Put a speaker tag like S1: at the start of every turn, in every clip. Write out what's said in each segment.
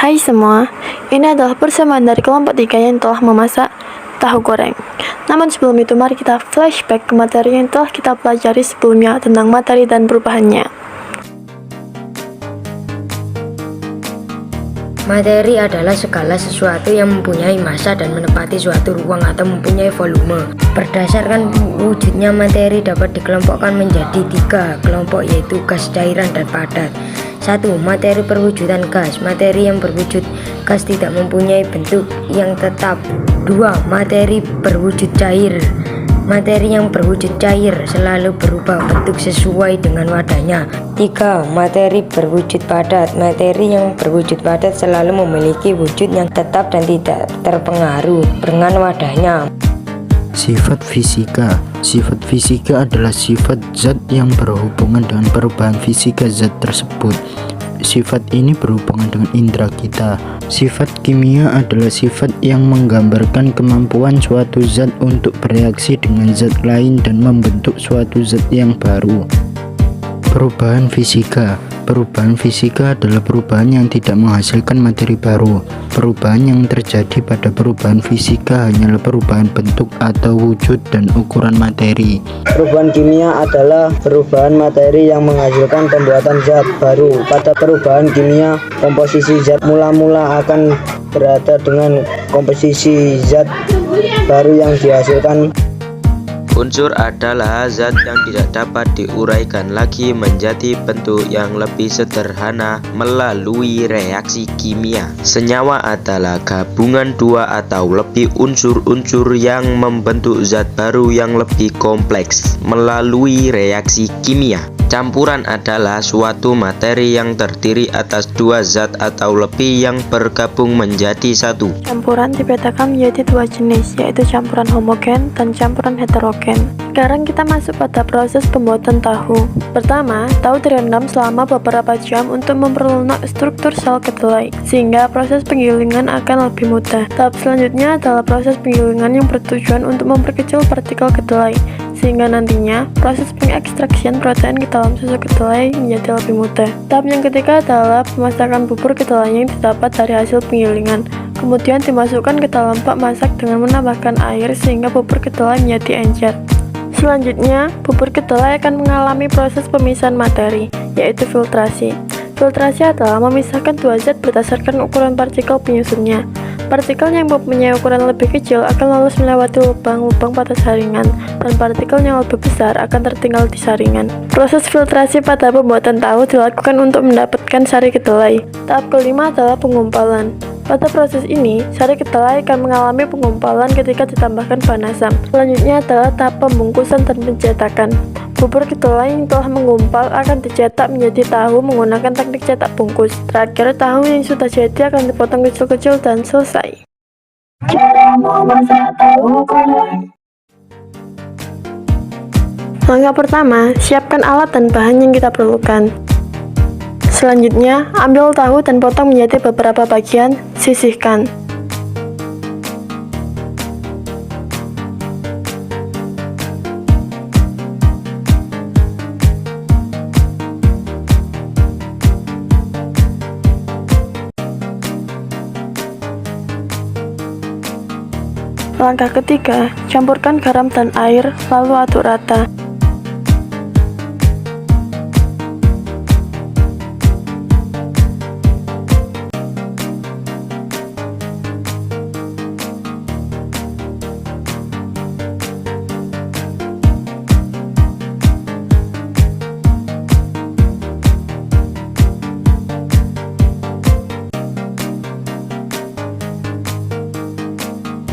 S1: Hai semua, ini adalah persamaan dari kelompok 3 yang telah memasak tahu goreng. Namun sebelum itu mari kita flashback ke materi yang telah kita pelajari sebelumnya tentang materi dan perubahannya.
S2: Materi adalah segala sesuatu yang mempunyai massa dan menempati suatu ruang atau mempunyai volume. Berdasarkan wujudnya, materi dapat dikelompokkan menjadi 3 kelompok, yaitu gas, cairan, dan padat. 1. Materi perwujudan gas. Materi yang berwujud gas tidak mempunyai bentuk yang tetap. 2. Materi berwujud cair. Materi yang berwujud cair selalu berubah bentuk sesuai dengan wadahnya. 3. Materi berwujud padat. Materi yang berwujud padat selalu memiliki wujud yang tetap dan tidak terpengaruh dengan wadahnya.
S3: Sifat fisika. Sifat fisika adalah sifat zat yang berhubungan dengan perubahan fisika zat tersebut. Sifat ini berhubungan dengan indera kita. Sifat kimia adalah sifat yang menggambarkan kemampuan suatu zat untuk bereaksi dengan zat lain dan membentuk suatu zat yang baru. Perubahan fisika. Perubahan fisika adalah perubahan yang tidak menghasilkan materi baru. Perubahan yang terjadi pada perubahan fisika hanyalah perubahan bentuk atau wujud dan ukuran materi.
S4: Perubahan kimia adalah perubahan materi yang menghasilkan pembuatan zat baru. Pada perubahan kimia, komposisi zat mula-mula akan berada dengan komposisi zat baru yang dihasilkan.
S5: Unsur adalah zat yang tidak dapat diuraikan lagi menjadi bentuk yang lebih sederhana melalui reaksi kimia. Senyawa adalah gabungan 2 atau lebih unsur-unsur yang membentuk zat baru yang lebih kompleks melalui reaksi kimia. Campuran adalah suatu materi yang terdiri atas 2 zat atau lebih yang bergabung menjadi satu.
S1: Campuran dipetakan menjadi 2 jenis, yaitu campuran homogen dan campuran heterogen. Sekarang kita masuk pada proses pembuatan tahu. Pertama, tahu direndam selama beberapa jam untuk memperlunak struktur sel kedelai, sehingga proses penggilingan akan lebih mudah. Tahap selanjutnya adalah proses penggilingan yang bertujuan untuk memperkecil partikel kedelai, sehingga nantinya proses pengekstraksian protein ke dalam susu kedelai menjadi lebih mudah. Tahap yang ketiga adalah pemasakan bubur kedelai yang didapat dari hasil penggilingan, kemudian dimasukkan ke dalam bak masak dengan menambahkan air sehingga bubur kedelai menjadi encer. Selanjutnya, bubur kedelai akan mengalami proses pemisahan materi, yaitu filtrasi. Filtrasi adalah memisahkan 2 zat berdasarkan ukuran partikel penyusunnya. Partikel yang mempunyai ukuran lebih kecil akan lolos melewati lubang-lubang pada saringan, dan partikel yang lebih besar akan tertinggal di saringan. Proses filtrasi pada pembuatan tahu dilakukan untuk mendapatkan sari kedelai. Tahap kelima adalah pengumpalan. Pada proses ini, sari kedelai akan mengalami pengumpalan ketika ditambahkan bahan asam. Selanjutnya adalah tahap pembungkusan dan pencetakan. Bubur kedelai yang telah mengumpal akan dicetak menjadi tahu menggunakan teknik cetak bungkus. Terakhir, tahu yang sudah jadi akan dipotong kecil-kecil dan selesai. Langkah pertama, siapkan alat dan bahan yang kita perlukan. Selanjutnya, ambil tahu dan potong menjadi beberapa bagian, sisihkan. Langkah ketiga, campurkan garam dan air, lalu aduk rata.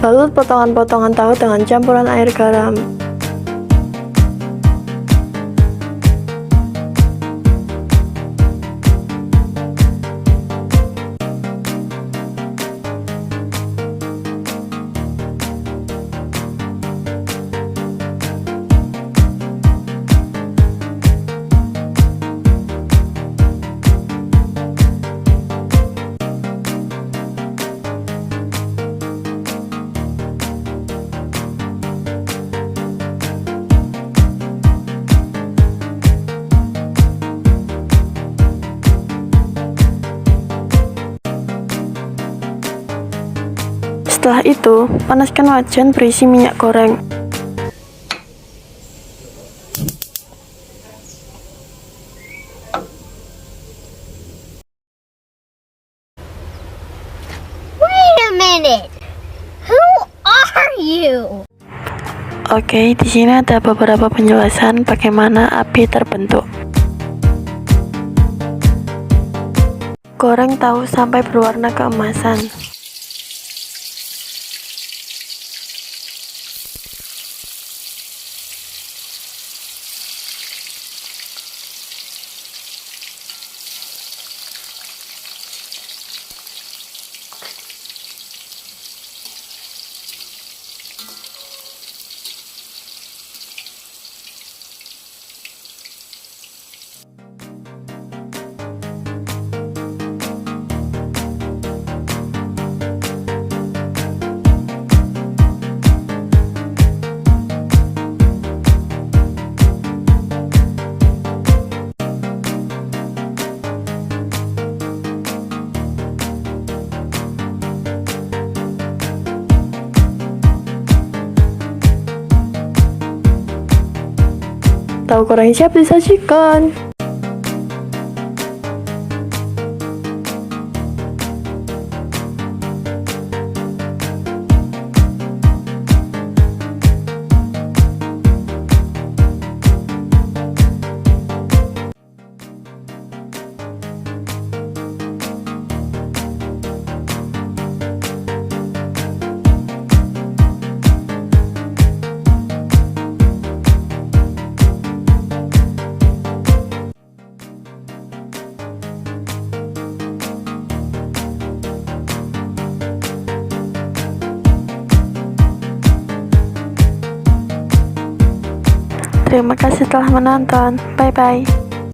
S1: Balut potongan-potongan tahu dengan campuran air garam. Setelah itu, panaskan wajan berisi minyak goreng.
S6: Wait a minute. Who are you?
S1: Oke, di sini ada beberapa penjelasan bagaimana api terbentuk. Goreng tahu sampai berwarna keemasan. Tahu goreng siap disajikan. Terima kasih telah menonton. Bye bye.